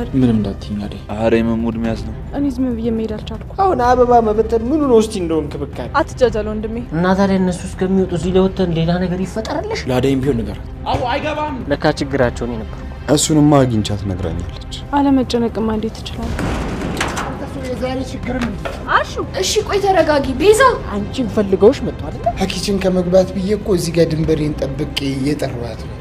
ዶክተር ምንም እንዳትይኝ አይደል አሬ መሙድ ሚያዝ ነው እኔ ዝም ብዬ መሄድ አልቻልኩም አሁን አበባ መበተን ምኑ ነው እስቲ እንደውን ክብካቤ አትጃጃል ወንድሜ እና ታዲያ እነሱ እስከሚወጡ እዚህ ለወተን ሌላ ነገር ይፈጠራልሽ ላዳይም ቢሆን ነገር አው አይገባም ለካ ችግራቸው ነው ነበር እሱንማ አግኝቻት ነግራኛለች አለመጨነቅማ እንዴት ይችላል የዛሬ ችግር ምንድነው አሹ እሺ ቆይ ተረጋጊ ቤዛ አንቺን ፈልገውሽ መጥቶ አይደል ሀኪችን ከመግባት ብዬ እኮ እዚህ ጋር ድንበሬን ጠብቄ እየጠራኋት ነው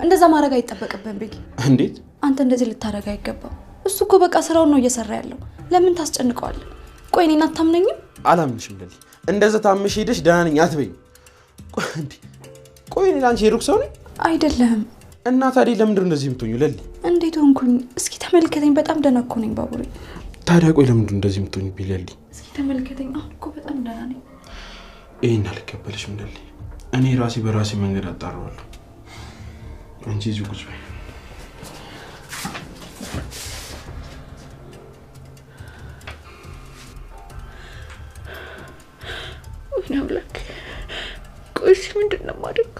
እንደዛ ማድረግ አይጠበቅብህም ቤኪ እንዴት አንተ እንደዚህ ልታረጋ አይገባም እሱ እኮ በቃ ስራውን ነው እየሰራ ያለው ለምን ታስጨንቀዋለህ ቆይ እኔን አታምነኝም አላምንሽም ለሊ እንደዛ ታምሽ ሄደሽ ደህና ነኝ አትበይ ቆይ እኔ ላንቺ ሩክ ሰው ነኝ አይደለም እና ታዲያ ለምንድን እንደዚህ የምትሆኚ ለሊ እንዴት ሆንኩኝ እስኪ ተመልከተኝ በጣም ደህና እኮ ነኝ ባቡሬ ታዲያ ቆይ ለምንድን እንደዚህ የምትሆኚ ቢለሊ እስኪ ተመልከተኝ አሁን እኮ በጣም ደህና ነኝ ይሄን አልቀበልሽም ለሊ እኔ ራሴ በራሴ መንገድ አጣራዋለሁ አንቺ እዚህ ቁጭ በይ ነው ለክ ቆይስ ምንድነው ማድረግ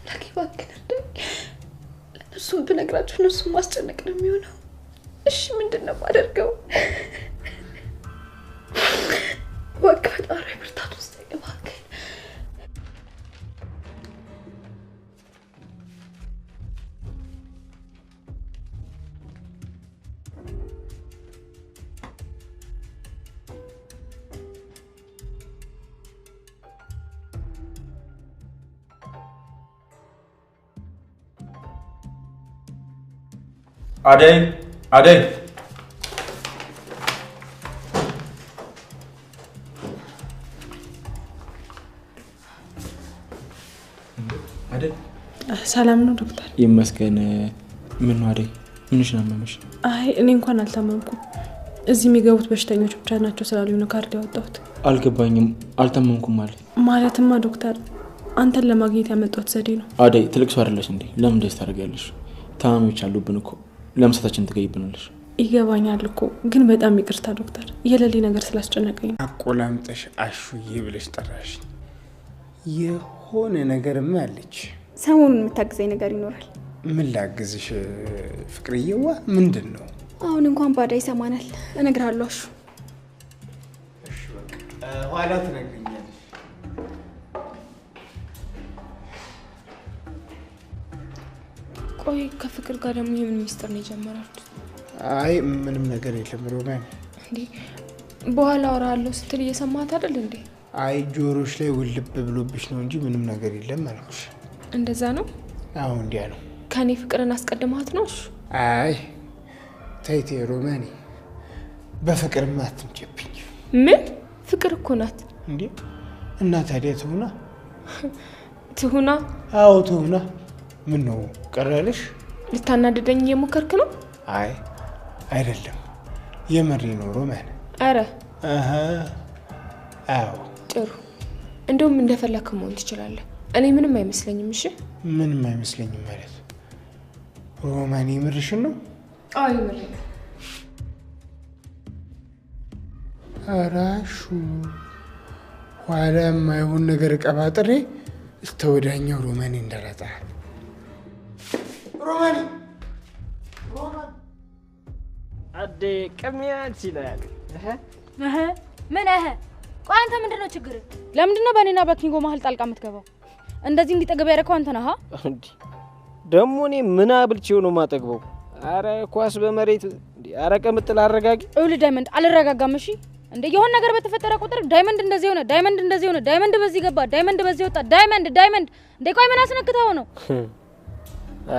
ለኪ ባክነደ እሱም ብነግራችሁ እሱም ማስጨነቅ ነው የሚሆነው እሺ ምንድነው ማድረገው ወቀት አረ ብርታት ውስጥ ይባክ አደይ አደይ አደይ ሰላም ነው ዶክተር ይመስገን ምን ነው አደይ ምንሽ ነው አመመሽ አይ እኔ እንኳን አልታመምኩም እዚህ የሚገቡት በሽተኞች ብቻ ናቸው ስላሉኝ ነው ካርድ ያወጣሁት አልገባኝም አልታመምኩም ማለትማ ዶክተር አንተን ለማግኘት ያመጣሁት ዘዴ ነው አደይ ትልቅ ሰው አይደለሽ እንዴ ለምን እንደዚህ ታደርጊያለሽ ታማሚዎች አሉብን እኮ ለምሳታችን ትገይብናለሽ ይገባኛል እኮ ግን በጣም ይቅርታ ዶክተር የለሊ ነገር ስላስጨነቀኝ አቆላምጠሽ አሹዬ ብለሽ ጠራሽ የሆነ ነገርም አለች ሰሞኑን የምታግዘኝ ነገር ይኖራል ምን ላግዝሽ ፍቅርዬዋ ምንድነው አሁን እንኳን ባዳ ይሰማናል እነግርሃለሁ አሹ እሺ በቃ ኋላ ትነግሪኛለሽ ቆይ ከፍቅር ጋር ደግሞ የምን ሚስጥር ነው የጀመራችሁት አይ ምንም ነገር የለም ሮማን እንዴ በኋላ አወራለሁ ስትል እየሰማት አይደል እንዴ አይ ጆሮሽ ላይ ውልብ ብሎብሽ ነው እንጂ ምንም ነገር የለም አልኩሽ እንደዛ ነው አሁን እንዲያ ነው ከኔ ፍቅርን አስቀድማት ነው አይ ታይቴ ሮማኒ በፍቅርማ አትምጭብኝ ምን ፍቅር እኮ ናት እንዴ እና ታዲያ ትሁና አዎ ትሁና ምን ነው ቀራለሽ ልታናደደኝ እየሞከርክ ነው አይ አይደለም የመሪ ነው ሮማን አረ አዎ ጥሩ እንደውም እንደፈለክ መሆን ትችላለህ እኔ ምንም አይመስለኝም እሺ ምንም አይመስለኝም ማለት ሮማን ይምርሽን ነው አይ ምርክ አራሹ ኋላ የማይሆን ነገር ቀባጥሬ እስተወዳኛው ሮማን እንዳላጣ ሮማን አዴ ቀሚያት ይላል ምን ቆይ አንተ ምንድነው ችግር ለምንድነው በእኔና በኪንጎ መሀል ጣልቃ የምትገባው እንደዚህ እንዲጠገብ ያደረከው አንተ ነህ እንዴ ደሞ እኔ ምን አብልቼው ነው ማጠግበው አረ ኳስ በመሬት አረቀ ምጥል አረጋጊ እውል ዳይመንድ አልረጋጋም እሺ እንደ የሆነ ነገር በተፈጠረ ቁጥር ዳይመንድ እንደዚህ ሆነ ዳይመንድ እንደዚህ ሆነ ዳይመንድ በዚህ ገባ ዳይመንድ በዚህ ወጣ ዳይመንድ እንደ ቆይ ምን አስነክታው ነው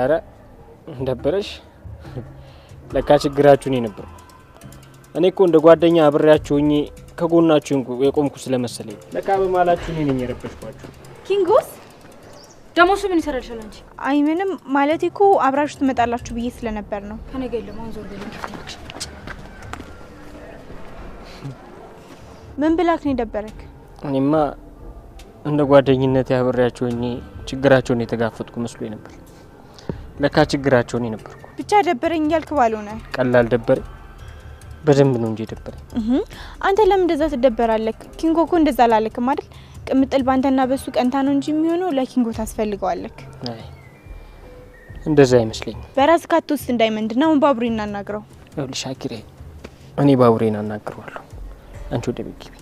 አረ እንደበረሽ ለካ ችግራችሁ ነው ነበር እኔ እኮ እንደ ጓደኛ አብሬያችሁኝ ከጎናችሁ የቆምኩ ስለመሰለኝ ለካ በማላችሁ እኔ ነኝ የረበሽኳችሁ ኪንጎስ ደሞስ ምን ይሰራልሻል አንቺ አይ ምንም ማለት እኮ አብራችሁ ትመጣላችሁ ብዬ ስለነበር ነው ከኔ ጋር ለማን ዞር ብለሽ ትፈልክሽ ምን ብላክ ነው ደበረክ እኔማ እንደ ጓደኝነት ያብሬያችሁኝ ችግራቸውን የተጋፈጥኩ መስሎኝ ነበር ለካ ችግራቸው ነው ነበርኩ ብቻ ደበረኝ ያልክ ባልሆነ ቀላል ደበረ በደንብ ነው እንጂ ደበረኝ። አንተ ለምን እንደዛ ትደበራለህ? ኪንጎ እኮ እንደዛ አላለክም አይደል? ቅምጥል ባንተና በሱ ቀንታ ነው እንጂ የሚሆነው ለኪንጎ ታስፈልገዋለህ። አይ እንደዛ አይመስለኝም። በራስ ካትውስጥ እንዳይመንድ ነው ባቡሬን እናናግረው። ይኸውልሽ አኪሬ፣ እኔ ባቡሬን አናግረዋለሁ። አንቺ ወደ ቤት ግቢ።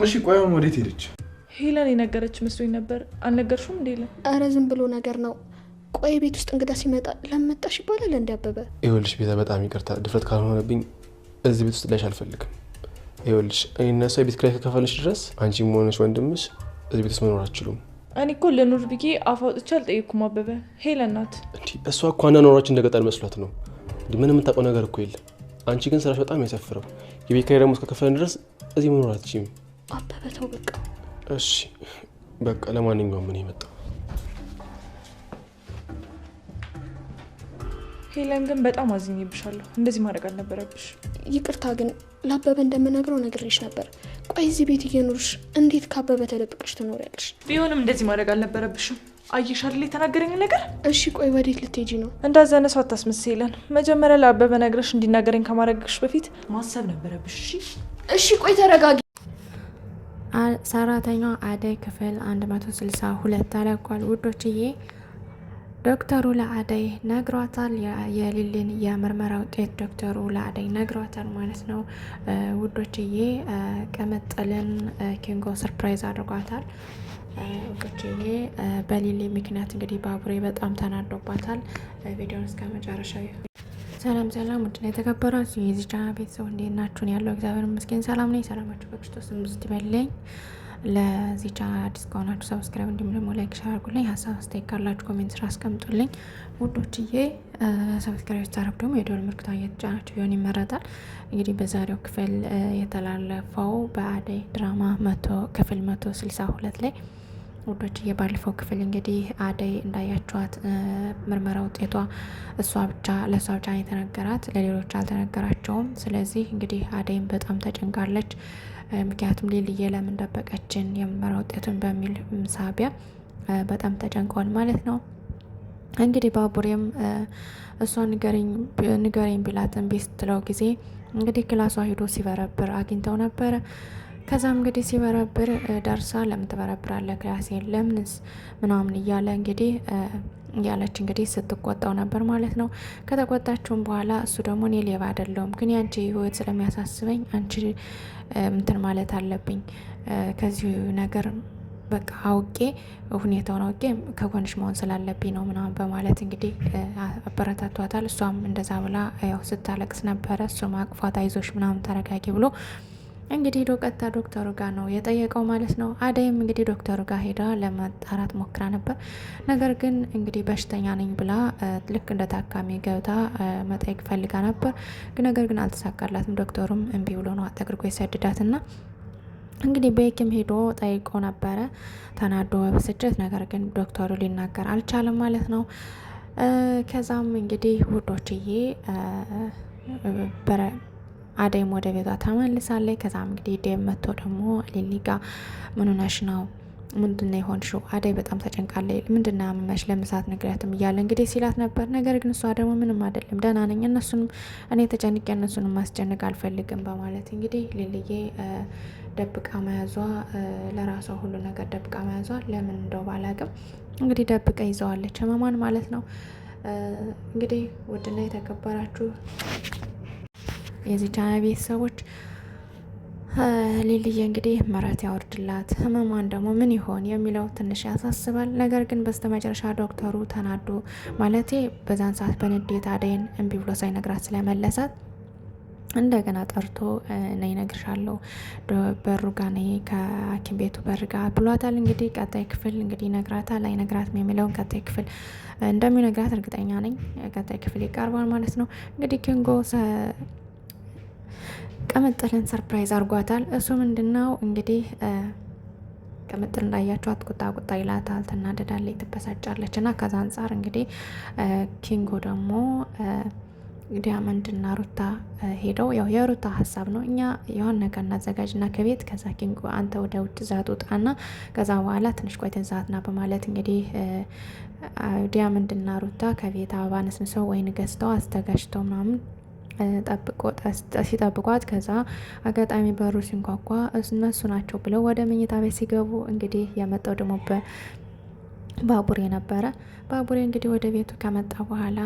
እሺ ቆይ አሁን ወዴት ሄደች? ሄለን የነገረች መስሎኝ ነበር። አልነገርሽም እንዴ? አረ ዝም ብሎ ነገር ነው። ቆይ ቤት ውስጥ እንግዳ ሲመጣ ለመጣሽ ይባላል እንዴ? አበበ ይኸውልሽ ቤዛ፣ በጣም ይቅርታ ድፍረት ካልሆነብኝ እዚህ ቤት ውስጥ ላይሽ አልፈልግም። ይኸውልሽ እኔ እና እሷ የቤት ኪራይ ከከፈልሽ ድረስ አንቺም ሆነሽ ወንድምሽ እዚህ ቤት ውስጥ መኖር አትችሉም። እኔ እኮ ለኑር ብዬ አፍ አውጥቼ አልጠየቅኩም። አበበ ሄለን ናት። እንዴ እሷ እኮ አኗኗራችን እንደገጠር መስሏት ነው። እንዴ ምንም የምታውቀው ነገር እኮ የለም። አንቺ ግን ስራሽ በጣም ያሳፍረው። የቤት ኪራይ ደግሞ እስከከፈልን ድረስ እዚህ መኖር አትችይም። አበበ ተው በቃ። እሺ በቃ ለማንኛውም ምን ይመጣ። ሄለን ግን በጣም አዝኜብሻለሁ። እንደዚህ ማድረግ አልነበረብሽ። ይቅርታ ግን ለአበበ እንደምነግረው ነግሬሽ ነበር። ቆይ እዚህ ቤት እየኖርሽ እንዴት ከአበበ ተደብቀሽ ትኖሪያለሽ? ቢሆንም እንደዚህ ማድረግ አልነበረብሽም። አየሽ አይደል የተናገረኝ ነገር። እሺ ቆይ ወዴት ልትሄጂ ነው? እንዳዘነ ሰው አታስመስይ ሄለን። መጀመሪያ ለአበበ ነግረሽ እንዲናገረኝ ከማድረግሽ በፊት ማሰብ ነበረብሽ። እሺ ቆይ ተረጋጊ። ሰራተኛዋ አደይ ክፍል 162 ተለቋል ውዶችዬ። ዶክተሩ ለአደይ ነግሯታል። የሊሊን የምርመራ ውጤት ዶክተሩ ለአደይ ነግሯታል ማለት ነው ውዶችዬ። ቅምጥልን ኪንጎ ሰርፕራይዝ አድርጓታል ውዶችዬ። በሊሊ ምክንያት እንግዲህ ባቡሬ በጣም ተናዶባታል። ቪዲዮን እስከ መጨረሻው። ሰላም ሰላም፣ ውድና የተከበራችሁ የዚህ ቻናል ቤተሰብ እንዴት ናችሁን? ያለው እግዚአብሔር ይመስገን ሰላም ነኝ። ሰላማችሁ በክርስቶስ ብዙ ይበልልኝ። ለዚህ ቻናል አዲስ ከሆናችሁ ሰብስክራይብ እንዲሁም ደግሞ ላይክ ሼር አድርጉልኝ። ሀሳብ አስተያየት ካላችሁ ኮሜንት ስራ አስቀምጡልኝ ውዶችዬ። ሰብስክራይብ ስታደርጉ ደግሞ የደወል ምልክቱን እየተጫናችሁ ቢሆን ይመረጣል። እንግዲህ በዛሬው ክፍል የተላለፈው በአደይ ድራማ ክፍል 162 ላይ ውዶችዬ፣ ባለፈው ክፍል እንግዲህ አደይ እንዳያችኋት ምርመራ ውጤቷ ለእሷ ብቻ የተነገራት፣ ለሌሎች አልተነገራቸውም። ስለዚህ እንግዲህ አደይም በጣም ተጨንቃለች። ምክንያቱም ሊልዬ ለምን ደበቀችን የምርመራ ውጤቱን በሚል ሳቢያ በጣም ተጨንቀዋል ማለት ነው። እንግዲህ ባቡሬም እሷ ንገረኝ ቢላትን ቤት ስትለው ጊዜ እንግዲህ ክላሷ ሂዶ ሲበረብር አግኝተው ነበረ። ከዛም እንግዲህ ሲበረብር ደርሳ ለምን ትበረብራለህ ክላሴን ለምንስ ምናምን እያለ እንግዲህ እያለች እንግዲህ ስትቆጣው ነበር ማለት ነው። ከተቆጣችሁም በኋላ እሱ ደግሞ እኔ ሌባ አይደለሁም፣ ግን ያንቺ ሕይወት ስለሚያሳስበኝ አንቺ እንትን ማለት አለብኝ ከዚህ ነገር በቃ አውቄ ሁኔታውን አውቄ ከጎንሽ መሆን ስላለብኝ ነው ምናምን በማለት እንግዲህ አበረታቷታል። እሷም እንደዛ ብላ ያው ስታለቅስ ነበረ። እሱም አቅፏት አይዞሽ ምናምን ተረጋጊ ብሎ እንግዲህ ቀጥታ ዶክተሩ ጋር ነው የጠየቀው ማለት ነው። አደይም እንግዲህ ዶክተሩ ጋር ሄዳ ለማጣራት ሞክራ ነበር። ነገር ግን እንግዲህ በሽተኛ ነኝ ብላ ልክ እንደ ታካሚ ገብታ መጠየቅ ፈልጋ ነበር። ነገር ግን አልተሳካላትም። ዶክተሩም እምቢ ብሎ ነው አጠግርጎ የሰድዳትና እንግዲህ በየኪም ሄዶ ጠይቆ ነበረ ተናዶ በብስጭት። ነገር ግን ዶክተሩ ሊናገር አልቻለም ማለት ነው። ከዛም እንግዲህ ውዶችዬ አደይም ወደ ቤቷ ተመልሳለች። ከዛም እንግዲህ ዴም መጥቶ ደግሞ ሊሊ ጋ ምን ሆነሽ ነው? ምንድነው የሆንሽው? አደይ በጣም ተጨንቃለች። ምንድነው ያመመሽ? ለምሳት ንግሪያትም እያለ እንግዲህ ሲላት ነበር። ነገር ግን እሷ ደግሞ ምንም አይደለም ደህና ነኝ፣ እነሱንም እኔ ተጨንቄ እነሱንም ማስጨነቅ አልፈልግም በማለት እንግዲህ ሊልዬ ደብቃ መያዟ ለራሷ ሁሉ ነገር ደብቃ መያዟ ለምን እንደው ባላቅም እንግዲህ ደብቃ ይዘዋለች ህመሟን ማለት ነው። እንግዲህ ውድና የተከበራችሁ የዚህ ቻናል ቤተሰቦች ሊልዬ እንግዲህ ምሕረት ያወርድላት፣ ህመሟን ደግሞ ምን ይሆን የሚለው ትንሽ ያሳስባል። ነገር ግን በስተመጨረሻ ዶክተሩ ተናዶ ማለቴ በዛን ሰዓት በንዴት አደይን እምቢ ብሎ ሳይነግራት ስለመለሳት እንደገና ጠርቶ ነይ እነግርሻለሁ በሩ ጋ ነይ ከሐኪም ቤቱ በር ጋ ብሏታል። እንግዲህ ቀጣይ ክፍል እንግዲህ ይነግራታል አይነግራትም የሚለውን ቀጣይ ክፍል እንደሚነግራት እርግጠኛ ነኝ። ቀጣይ ክፍል ይቀርባል ማለት ነው። እንግዲህ ኪንጎ ቅምጥልን ሰርፕራይዝ አድርጓታል። እሱ ምንድነው እንግዲህ ቅምጥል እንዳያቸዋት ቁጣ ይላታል፣ ትናደዳለች፣ ትበሳጫለች እና ከዛ አንጻር እንግዲህ ኪንጎ ደግሞ ዲያመንድና ሩታ ሄደው ያው የሩታ ሀሳብ ነው እኛ የሆነ ነገር እናዘጋጅና ከቤት ከዛ ኪንጎ አንተ ወደ ውጭ ዛት ውጣና ከዛ በኋላ ትንሽ ቆይተን ዛትና በማለት እንግዲህ ዲያመንድና ሩታ ከቤት አበባ ነስንሰው ወይን ገዝተው አዘጋጅተው ምናምን ሲጠብቋት ከዛ አጋጣሚ በሩ ሲንኳኳ እነሱ ናቸው ብለው ወደ መኝታ ቤት ሲገቡ እንግዲህ የመጣው ደግሞ ባቡሬ ነበረ። ባቡሬ እንግዲህ ወደ ቤቱ ከመጣ በኋላ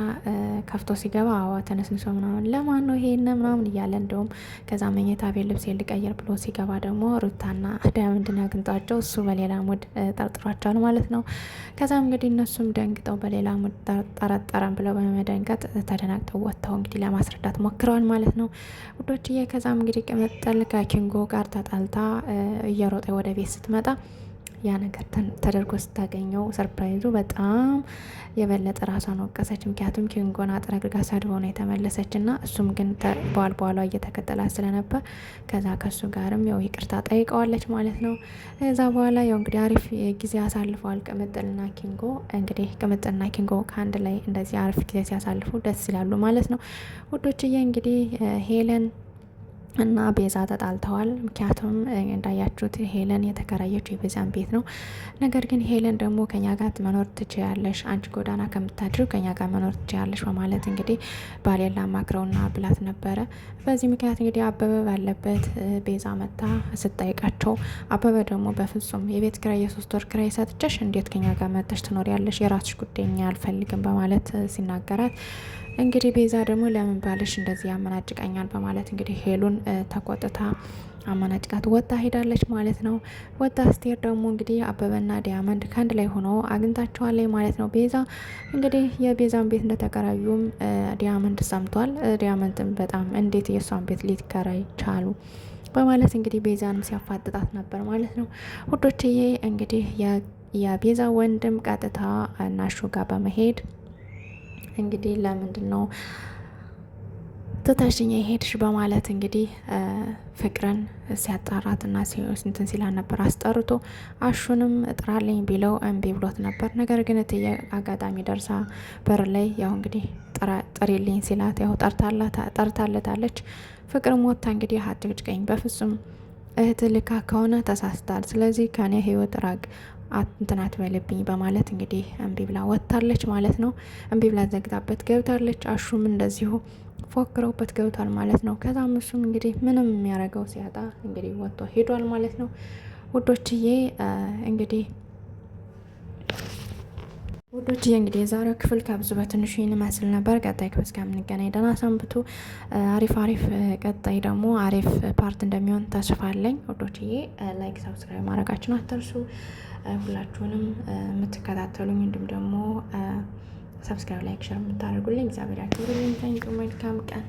ከፍቶ ሲገባ አዋ ተነስንሶ ምናምን ለማን ነው ይሄን ምናምን እያለ እንደውም ከዛ መኝታ ቤት ልብስ ሊቀይር ብሎ ሲገባ ደግሞ ሩታና ዳይመንድን አግኝቷቸው እሱ በሌላ ሙድ ጠርጥሯቸዋል ማለት ነው። ከዛም እንግዲህ እነሱም ደንግጠው በሌላ ሙድ ጠረጠረን ብለው በመደንገጥ ተደናግጠው ወጥተው እንግዲህ ለማስረዳት ሞክረዋል ማለት ነው ውዶችዬ። ከዛም እንግዲህ ቅምጥል ከኪንጎ ጋር ተጣልታ እየሮጠ ወደ ቤት ስትመጣ ያ ነገር ተደርጎ ስታገኘው ሰርፕራይዙ በጣም የበለጠ ራሷን ወቀሰች። ምክንያቱም ኪንጎን አጥረግጋ ሰድበው ነው የተመለሰች እና እሱም ግን በኋላ እየተከተላት ስለነበር ከዛ ከሱ ጋርም ያው ይቅርታ ጠይቀዋለች ማለት ነው። ከዛ በኋላ ያው እንግዲህ አሪፍ ጊዜ አሳልፈዋል ቅምጥልና ኪንጎ። እንግዲህ ቅምጥልና ኪንጎ ከአንድ ላይ እንደዚህ አሪፍ ጊዜ ሲያሳልፉ ደስ ይላሉ ማለት ነው ውዶችዬ። እንግዲህ ሄለን እና ቤዛ ተጣልተዋል። ምክንያቱም እንዳያችሁት ሄለን የተከራየችው የቤዛን ቤት ነው። ነገር ግን ሄለን ደግሞ ከኛ ጋር መኖር ትችያለሽ፣ አንቺ ጎዳና ከምታድሩ ከኛ ጋር መኖር ትችያለሽ በማለት እንግዲህ ባሌን ላማክረውና ብላት ነበረ። በዚህ ምክንያት እንግዲህ አበበ ባለበት ቤዛ መታ ስትጠይቃቸው አበበ ደግሞ በፍጹም የቤት ኪራይ የ3 ወር ኪራይ ሰጥቼሽ እንዴት ከኛ ጋር መጥተሽ ትኖሪያለሽ? የራስሽ ጉዳይ እኛ አልፈልግም በማለት ሲናገራት እንግዲህ ቤዛ ደግሞ ለምን ባልሽ እንደዚህ ያመናጭቀኛል በማለት እንግዲህ ሄሉን ተቆጥታ አመናጭቃት ወጣ ሄዳለች ማለት ነው። ወጣ ስትሄድ ደግሞ እንግዲህ አበበና ዲያመንድ ከአንድ ላይ ሆኖ አግኝታቸዋለች ማለት ነው። ቤዛ እንግዲህ የቤዛን ቤት እንደተከራዩም ዲያመንድ ሰምቷል። ዲያመንድም በጣም እንዴት የእሷን ቤት ሊከራይ ቻሉ በማለት እንግዲህ ቤዛንም ሲያፋጥጣት ነበር ማለት ነው ውዶችዬ። እንግዲህ የቤዛ ወንድም ቀጥታ እናሹ ጋር በመሄድ እንግዲህ ለምንድን ነው ትተሽኝ ሄድሽ በማለት እንግዲህ ፍቅርን ሲያጣራትና እንትን ሲላ ነበር። አስጠርቶ አሹንም እጥራለኝ ቢለው እምቢ ብሎት ነበር። ነገር ግን እትዬ አጋጣሚ ደርሳ በር ላይ ያው እንግዲህ ጥሪልኝ ሲላት ያው ጠርታለታለች። ፍቅርም ወጥታ እንግዲህ አትጭቀኝ፣ በፍጹም እህት ልካ ከሆነ ተሳስታል፣ ስለዚህ ከኔ ህይወት ራቅ እንትን አትበልብኝ በማለት እንግዲህ እምቢ ብላ ወጥታለች ማለት ነው። እምቢ ብላ ዘግታበት ገብታለች። አሹም እንደዚሁ ፎክረውበት ገብቷል ማለት ነው። ከዛም እሱም እንግዲህ ምንም የሚያደርገው ሲያጣ እንግዲህ ወጥቶ ሄዷል ማለት ነው ውዶችዬ። እንግዲህ የዛሬው ክፍል ከብዙ በትንሹ ይህን መስል ነበር። ቀጣይ ክፍል እስከምንገናኝ ደህና ሰንብቱ። አሪፍ ቀጣይ ደግሞ አሪፍ ፓርት እንደሚሆን ተስፋ አለኝ ውዶችዬ። ላይክ ሰብስክራይብ ማድረጋችሁን አትርሱ። ሁላችሁንም የምትከታተሉኝ እንዲሁም ደግሞ ሰብስክራይብ ላይክ ሸር የምታደርጉልኝ እግዚአብሔር ያክብርልኝ። መልካም ቀን